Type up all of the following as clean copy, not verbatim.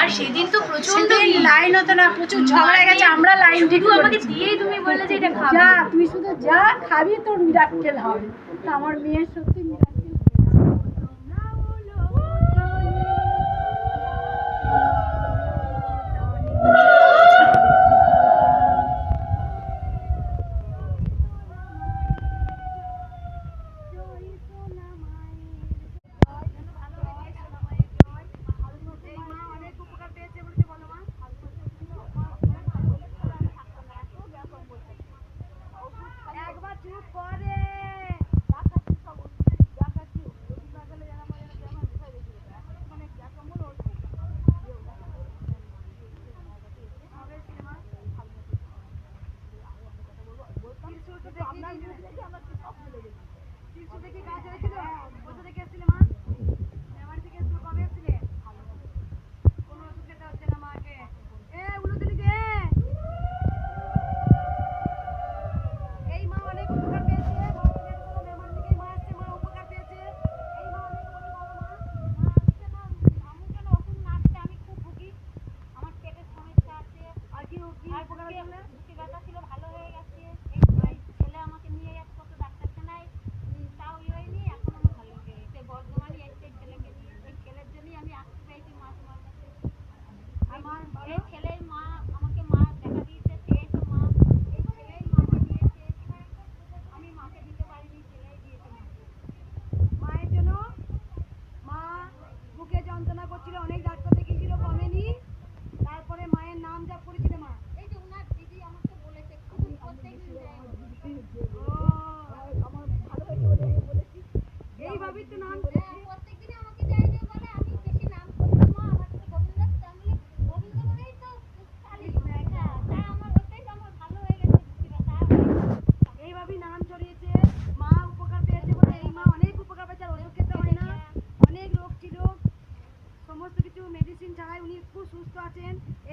আর সেদিন তো প্রচন্ড লাইন হতো না, প্রচুর ঝগড়া গেছে, আমরা লাইন ঠিক আমাকে দিয়েই তুমি বললে যে এটা খাবি, যা তুই শুধু যা খাবি তোর মিরাক্কেল হবে। তা আমার মেয়ের সত্যি মিরাক্কেল।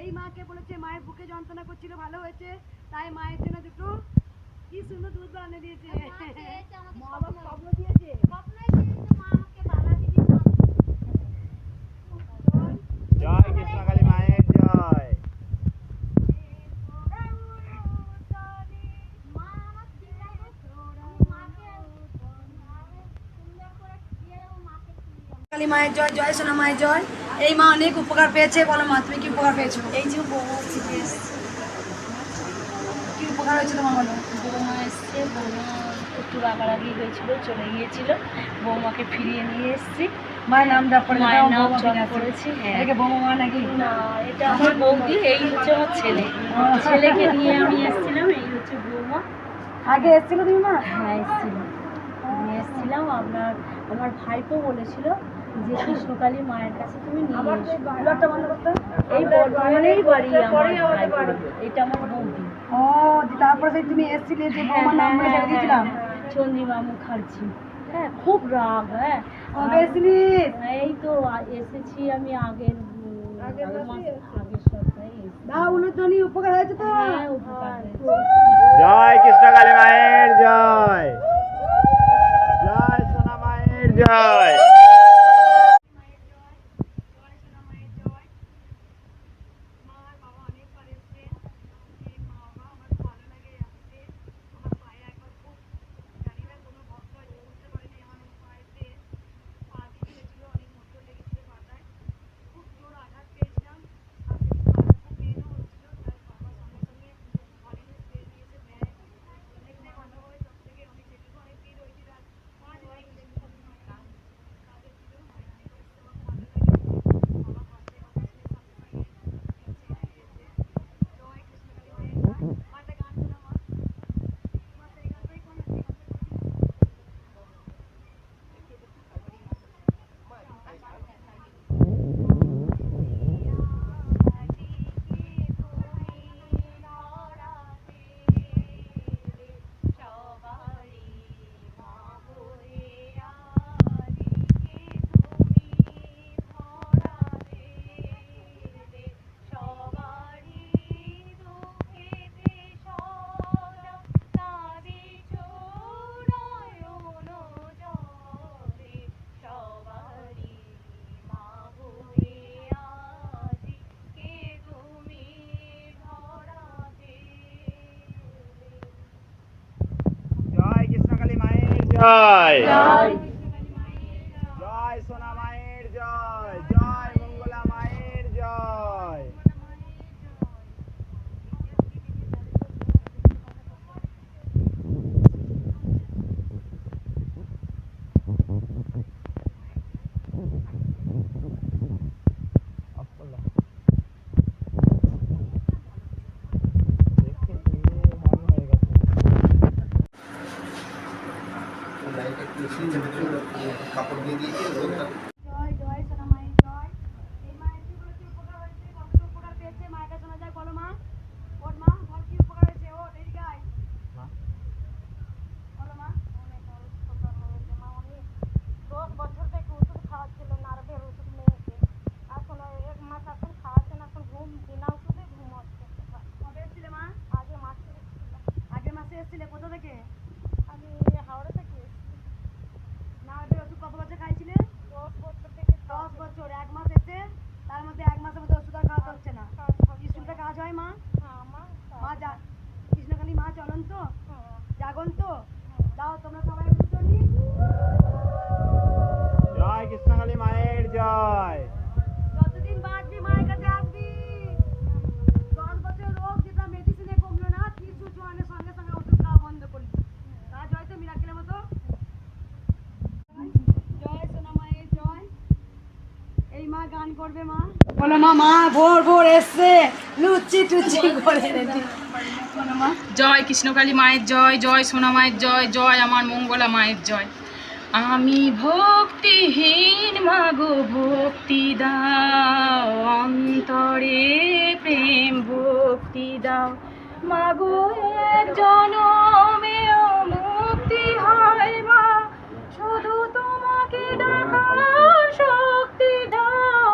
এই মাকে বলেছে মায়ের বুকে যন্ত্রণা করছিল, ভালো হয়েছে, তাই মায়ের জন্য দুটো কি সুন্দর দুধ বানিয়ে দিয়েছে, মা আবার স্বপ্ন দিয়েছে, মা আমাকে বালা দিদি। জয় কৃষ্ণকালী মায়ের জয়। কালী মায়ের জয়, জয় সোনা মায়ের জয়। এই মা অনেক উপকার পেয়েছে, বলো মা তুমি কি উপকার পেয়েছো? এই যে বৌমা কি উপকার হয়েছে তোমার, বলো। বৌমা এসছে, বৌমা একটু রাগারাগি হয়েছিল, চলে গিয়েছিল, বৌমাকে ফিরিয়ে নিয়ে এসছি। মায়ের নাম জপ করে, মায়ের নাম জপ করেছি। হ্যাঁ, এটাকে বৌমা মা নাকি? না, এটা আমার বৌদি, এই হচ্ছে আমার ছেলে, ছেলেকে নিয়ে আমি এসেছিলাম, এই হচ্ছে বৌমা। আগে এসেছিল তুমি মা? হ্যাঁ এসেছিলাম, আমি এসেছিলাম। আমার ভাইপো বলেছিল যে কৃষ্ণকালী মায়ের কাছে তুমি নিয়ে এসো। এই বর্ধমানেই বাড়ি আমার ভাইপো, এটা আমার বৌদি। ও, তারপরে সেই তুমি এসেছিলে যে বৌমার নাম বলে ছেড়ে দিয়েছিলাম, চন্দ্রিমা মুখার্জি। হ্যাঁ, খুব রাগ। হ্যাঁ, এই তো এসেছি আমি আগের সপ্তাহে। উপকার হয়েছে তো? হ্যাঁ, উপকার হয়েছে। জয় কৃষ্ণকালী মায়ের জয়, জয় সোনা মায়ের জয়। জয় জয় জয় সোনা মায়ের জয় জয় মঙ্গলা মায়ের জয় কাপড় দিয়ে দিয়েছে রোদটা জয় জয় সোনা মায়ের জয়। এই মায়ের জীবনে কি উপকার হয়েছে, কতটা উপকার পেয়েছে মায়ের কাছে শোনা যায়। বলো মা, ওর মা বল কি উপকার হয়েছে। ও এদিকে আয়, বলো মা। অনেক উপকার হয়েছে মা। অনেক 10 বছর থেকে ওষুধ খাওয়াচ্ছিল, নার্ভের ওষুধ মেয়েকে। এখন 1 মাস এখন খাওয়াচ্ছেন, এখন ঘুম বিনা ওষুধে ঘুম হচ্ছে। কবে এসেছিলে মা? আগের মাসে এসেছিলাম। আগের মাসে এসেছিলে? কোথা থেকে? আমি হাওড়া থেকে এসেছি। নার্ভের ওষুধ কত বছর খাইছিলে? 10 বছর থেকে। 10 বছর। 1 মাস এসে তার মধ্যে 1 মাসের মধ্যে ওষুধ আর খাওয়াতে হচ্ছে না। কৃষ্ণটা কাজ হয় মা? মা কৃষ্ণকালী মা চলন তো, জাগন তো। দাও তোমরা সবাই উঠুনি। জয় কৃষ্ণকালী মায়ের জয় যতদিন বাঁচবি মায়ের কাছে আসবি। 10 বছর রোগ যেটা মেডিসিনে কমলো না, কিছু জোয়ানের সঙ্গে সঙ্গে ওষুধ খাওয়া বন্ধ করলি। কাজ হয়তো মিরাকেলের মতো। জয় সোনা মায়ের জয়। এই মা গান করবে মা। বলো মা, মা ভোর ভোর এসছে লুচি টুচি করে রেডি। বলো মা। জয় কৃষ্ণকালী মায়ের জয় জয় সোনা মায়ের জয় জয় আমার মঙ্গলা মায়ের জয়। আমি ভক্তিহীন মাগো ভক্তি দাও, অন্তরে প্রেম ভক্তি দাও। মাগো এক জনমেও মুক্তি হয় মা, শুধু তোমাকে ডাকার শক্তি দাও।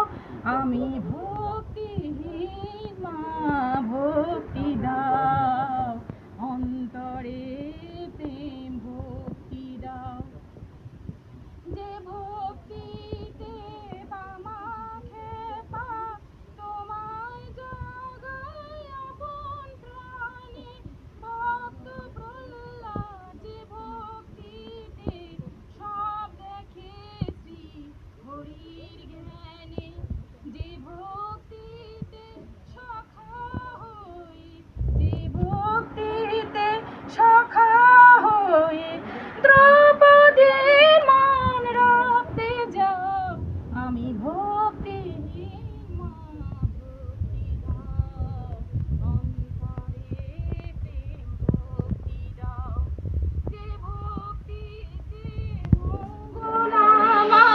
আমি ভক্তিহীন মা ভক্তি দাও, অন্তরে প্রেম ভক্তি দাও। যে ভক্তিতে বামা খেপা তোমায় জগায় আপন প্রাণে, ভক্ত প্রহ্লাদ যে ভক্তিতে সব দেখেছি হরির জ্ঞানে। যে ভক্তিতে সখা হই, যে ভক্তিতে সখা হই দ্রৌপদীর মান রাখতে যাও। আমি ভক্তিহীন মা ভক্তি দাও, অন্তরে প্রেম ভক্তি দাও। যে ভক্তিতে মঙ্গলা মা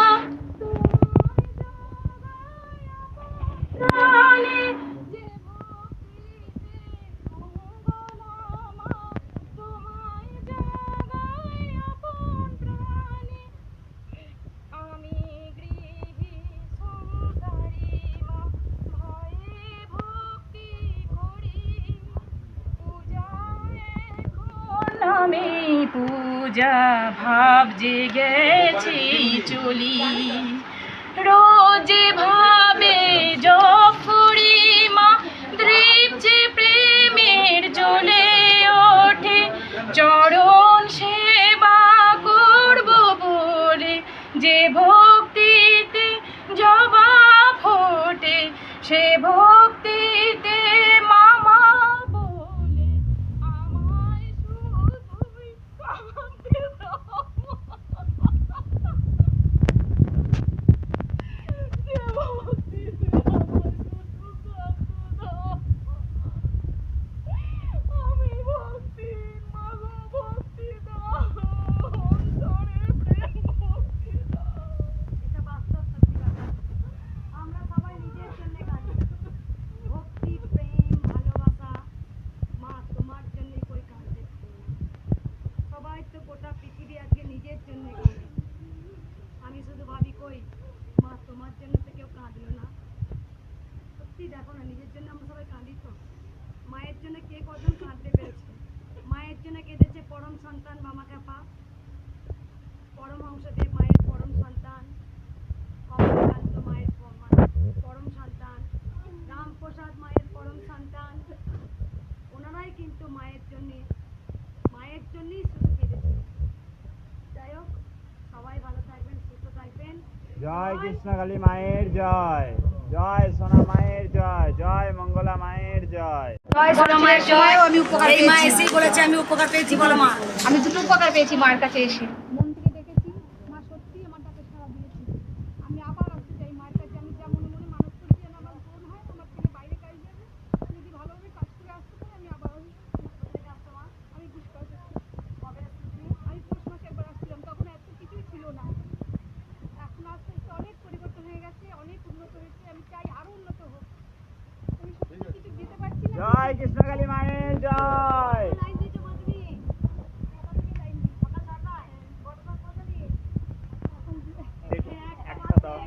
তোমায় জগায় আপন প্রাণে, যে ভক্তিতে মঙ্গলা মা তোমায় জগায় আপন প্রাণে। আমি গৃহী সংসারী মা ভয়ে ভক্তি করি, পূজায় এখন আমি পূজা ভাব জেগেছি চলি। রোজ ভাবে জপ করি মা, দীপ যে প্রেমের জ্বলে ওঠে। চরণ সেবা করব বলে যে ভক্তিতে জবা ফোটে, সে ভক্তিতে মামা বলে আমায় শুধুই কাঁদতে দাও। যে ভক্তিতে আমায় শুধু কাঁদতে দাও। আমি ভক্তি মাগো ভক্তি দাও, অন্তরে প্রেম ভক্তি দাও। এটা বাস্তব সত্যি কথা। আমরা সবাই নিজের জন্য কাঁদি। ভক্তি, প্রেম, ভালোবাসা মা তোমার জন্যই কই কাঁদতে পারি না। সবাই তো গোটা পৃথিবী আজকে নিজের জন্য কাঁদে। আমি শুধু ভাবি কই মা তোমার জন্য তো কেউ কাঁদলো না। সত্যি দেখো না, নিজের জন্য আমরা সবাই কাঁদি তো। মায়ের জন্য কে কজন কাঁদতে পেরেছে। মায়ের জন্য কেঁদেছে পরম সন্তান মামা কাপা, পরমহংসদেব মায়ের পরম সন্তান, কমলাকান্ত মায়ের পরম সন্তান, রামপ্রসাদ মায়ের পরম সন্তান। ওনারাই কিন্তু মায়ের জন্যই শুধু কেঁদেছে। যাই জয় কৃষ্ণকালী মায়ের জয়, জয় সোনা মায়ের জয়, জয় মঙ্গলা মায়ের জয়। জয় সোনা মায়ের জয়। আমি উপকার পেয়েছি। এই মা এসেই বলেছে আমি উপকার পেয়েছি। বলো মা। আমি দুটো উপকার পেয়েছি মায়ের কাছে এসে। মন থেকে দেখেছি মা সত্যি আমার ডাকে সাড়া দিয়েছে। আমি আবার আসতে চাই মায়ের কাছে। আমি যা মনে মনে মানুষ করছি যেন আমার পূরণ হয়। আমার ছেলে বাইরে কাজ যাবে, যদি ভালোভাবে কাজ করে আসতে পারে আমি আবার আসবো। আমি বুঝতে পারছি আমি পৌষ মাসে একবার আসছিলাম, তখন এত কিছুই ছিল না। এখন আস্তে আস্তে অনেক পরিবর্তন হয়ে গেছে, অনেক উন্নত হয়েছে। আমি চাই আরো উন্নত হোক। আমি সত্যি কিছু দিতে পারছি না। জয় কৃষ্ণকালী মায়ের জয়। লাইন দিতে পারবি লাইন দিই সকাল 9টায় বড় কথা দিয়ে এখন দেখি একটা দাও।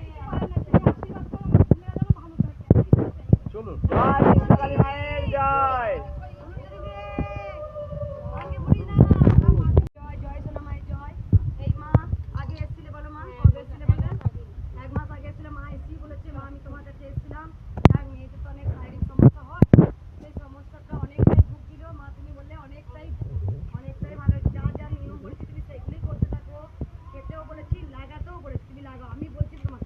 চলুন। জয় কৃষ্ণকালী মায়ের জয়। জয় সোনা মায়ের জয়। এই মা আগে এসেছিলে বলো মা, কবে এসেছিলে বলেন? 1 মাস আগে এসেছিলে মা, এসেই বলেছে মা আমি তোমার কাছে এসেছিলাম। তার মেয়েদের তো অনেক শারীরিক সমস্যা হয়, সেই সমস্যাটা অনেকটাই ভুগছিল মা। তুমি বললে অনেকটাই ভালো হয়েছে। যা যা নিয়ম বলেছি তুমি সেগুলোই করতে থাকো। খেতেও বলেছি, লাগাতেও বলেছি, তুমি লাগাও। আমি বলছি তোমার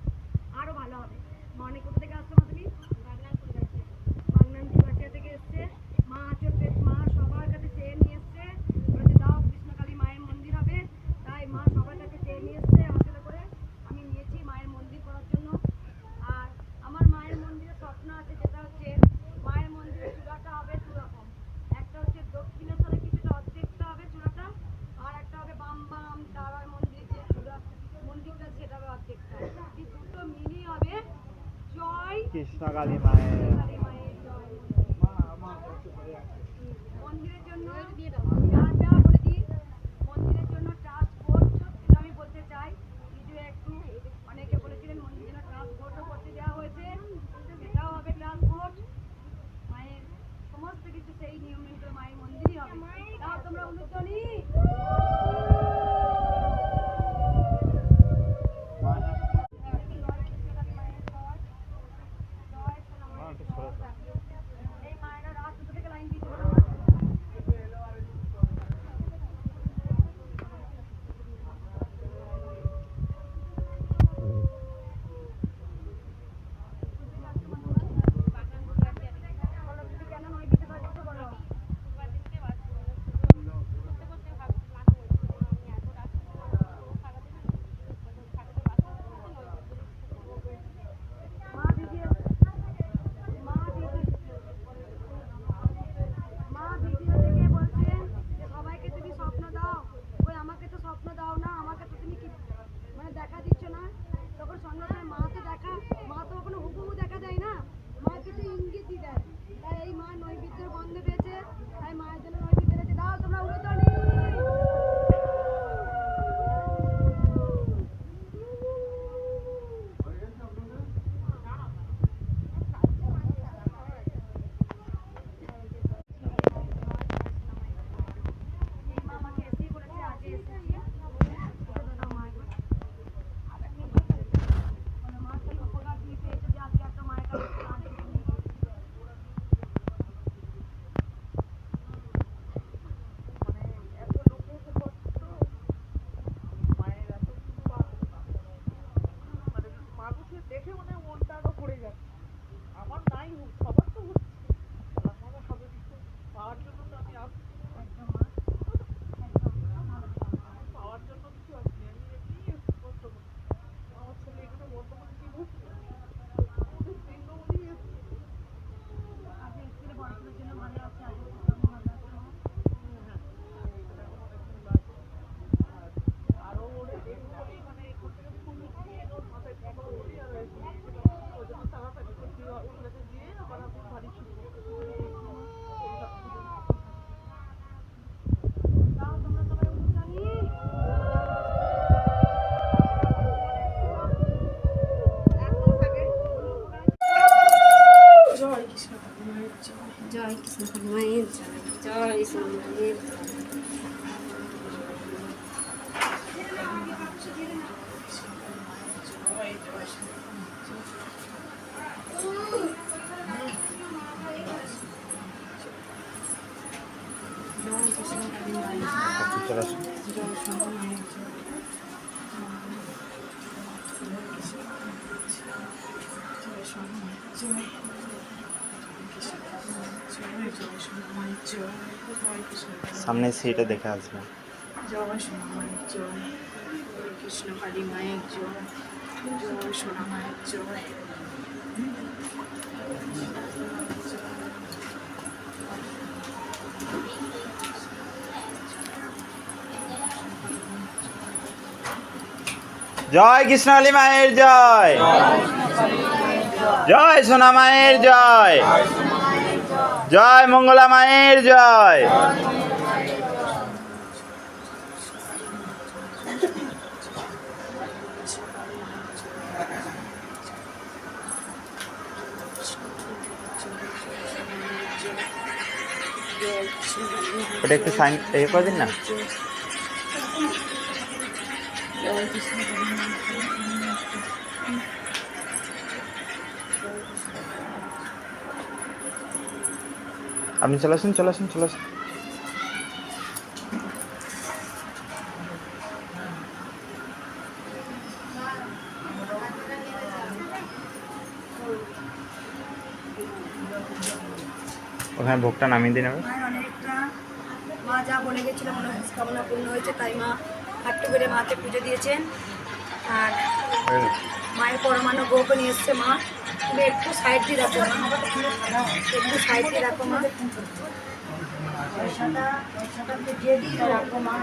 আরো ভালো হবে। মা অনেক কোথা থেকে আসছো মা তুমি? বাগনানপুর থেকে এসছে মা। আঁচল পেট মা সবার কাছে চেয়ে নিয়ে এসছে, বলেছে দাও কৃষ্ণকালী মায়ের মন্দির হবে। তাই মা সবার কাছে চেয়ে নিয়ে এসছে আঁচলে করে। আমি নিয়েছি মায়ের মন্দির করার জন্য। আর আমার মায়ের মন্দিরে স্বপ্ন আছে, যেটা হচ্ছে মায়ের মন্দিরের চূড়াটা হবে 2 রকম। একটা হচ্ছে দক্ষিণেশ্বরে কিছুটা অর্ধেকটা হবে চূড়াটা, আর একটা হবে বাম তারার মন্দির যে চূড়া মন্দিরটা সেটা হবে অর্ধেকটা। এই দুটো মিলিয়ে হবে জয় কৃষ্ণকালী মায়ের। কৃষ্ণকালী মায়ের জয়। মন্দিরের জন্য যা বলে দিই, মন্দিরের জন্য ট্রান্সপোর্ট এটা আমি বলতে চাই। ভিডিও একটু অনেকে বলেছিলেন মন্দিরের জন্য ট্রান্সপোর্টও করতে দেওয়া হয়েছে, সেটাও হবে ট্রান্সপোর্ট। মায়ের সমস্ত কিছু সেই নিয়ম মেনে করে মায়ের মন্দিরই হবে। তাও তোমরা উন্নতনি এই মায়েরা রাত 2 থেকে লাইন দিতে পারে। কেন নয় দিতে পারছো বলো? মা ভিডিও দেখে বলছেন যে সবাইকে তুমি স্বপ্ন দাও, ওই আমাকে তো স্বপ্ন দাও না, আমাকে তো তুমি কি মানে দেখা দিচ্ছ না। তখন সঙ্গে সঙ্গে মা তো কোনো হুবহু দেখা দেয় না, মা কিছু ইঙ্গিত দিয়ে দেয়। তাই এই মা নৈবেদ্যের গন্ধ পেয়েছে, তাই মায়ের জন্য নৈবেদ্য পেয়েছে। দাও তোমরা উন্নতনি। আমাকে এসেই বলেছে আগে এসেছি মা কি উপকার দিয়ে পেয়েছে যে আজকে একটা মায়ের কাছে মানুষের দেখে মনে হয় মনটা আরো পড়ে যাচ্ছে। আমার নাই হোক, সবার তো হচ্ছে, আমার হবে কিছু পাওয়ার জন্য তো আমি আসছি। পাওয়ার জন্য কিছু আসছি, আমি এমনি এসছি কষ্ট করে। আমার ছেলে এখানে বর্তমানে কি হচ্ছে ওদের তৃণমূলই এসছে। আগে এসেছিলে বড় ছেলের জন্য ভালো আছে, আগে আরো ওরে দেখতে মানে করতে গেলে খুব নিয়ে ওর মাথায় কথা বলি আর ওই জন্য তাড়াতাড়ি করতে ওগুলোকে দিয়ে আবার আমি বাড়ি শুরু করতে। দাও তোমরা সবাই উন্নতনি। জয় কৃষ্ণকালী মায়ের জয়, জয় কৃষ্ণকালী মায়ের জয়, জয় সোনা মায়ের জয়। চলে আসুন। জয় সোনা মায়ের জয়। সামনে সিটে দেখে আসবে। জয় সোনা মায়ের জয়, কৃষ্ণ কালী মায়ের জয়, জয় সোনা মায়ের জয়। জয় কৃষ্ণকালী মায়ের জয়, জয় সোনা মায়ের জয়, জয় মঙ্গলা মায়ের জয়। ওটা একটু সাইন করে দিন না। আপনি চলে আসুন, চলে আসুন, চলে আসুন। ওখানে ভোগটা নামিয়ে দিন। মায়ের অনেকটা মা যা বলে গেছিল মনস্কামনা পূর্ণ হয়েছে, তাই মা হাট্টু করে মাকে পুজো দিয়েছেন। আর মায়ের পরমাণু বউকে নিয়ে এসছে। মা তুমি একটু সাইড দিয়ে রাখো, একটু সাইড দিয়ে রাখো মা, পয়সাটা দিয়ে রাখো মা।